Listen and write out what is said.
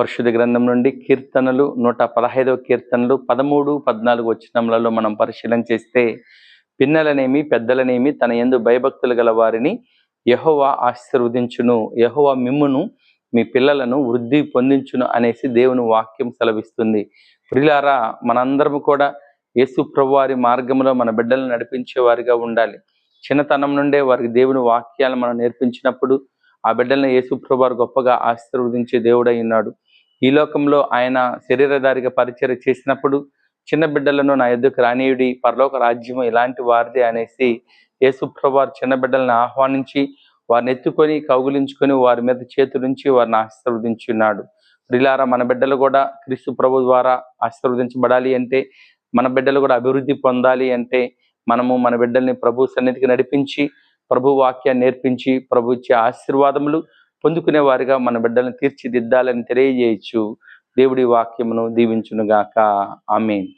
పరిశుద్ధ గ్రంథం నుండి కీర్తనలు 115వ కీర్తనలు 13, 14 వచనములలో మనం పరిశీలన చేస్తే, పిన్నలనేమి పెద్దలనేమి తన యందు భయభక్తులు గల వారిని యెహోవా ఆశీర్వదించును, యెహోవా మిమ్మును మీ పిల్లలను వృద్ధి పొందించును అనేసి దేవుని వాక్యం సెలవిస్తుంది. ప్రియులారా, మనందరం కూడా యేసు ప్రభువారి మార్గంలో మన బిడ్డలను నడిపించే వారిగా ఉండాలి. చిన్నతనం నుండే వారికి దేవుని వాక్యాలను మనం నేర్పించినప్పుడు ఆ బిడ్డలను యేసు ప్రభువారు గొప్పగా ఆశీర్వదించే దేవుడై ఉన్నాడు. ఈ లోకంలో ఆయన శరీరధారిగా పరిచర్య చేసినప్పుడు, చిన్న బిడ్డలను నా యొద్దకు రానీయుడి, పరలోక రాజ్యము ఇలాంటి వారిదే అనేసి యేసు ప్రభువారు చిన్న బిడ్డలను ఆహ్వానించి వారిని ఎత్తుకొని కౌగిలించుకొని వారి మీద చేతులుంచి వారిని ఆశీర్వదించి ఉన్నాడు. ప్రియులారా, మన బిడ్డలు కూడా క్రీస్తు ప్రభు ద్వారా ఆశీర్వదించబడాలి అంటే, మన బిడ్డలు కూడా అభివృద్ధి పొందాలి అంటే, మనము మన బిడ్డల్ని ప్రభు సన్నిధికి నడిపించి, ప్రభు వాక్యాన్ని నేర్పించి, ప్రభు ఇచ్చే ఆశీర్వాదములు పొందుకునే వారిగా మన బిడ్డలను తీర్చిదిద్దాలని తెలియజేయచ్చు. దేవుడి వాక్యమును దీవించునుగాక. ఆమేన్.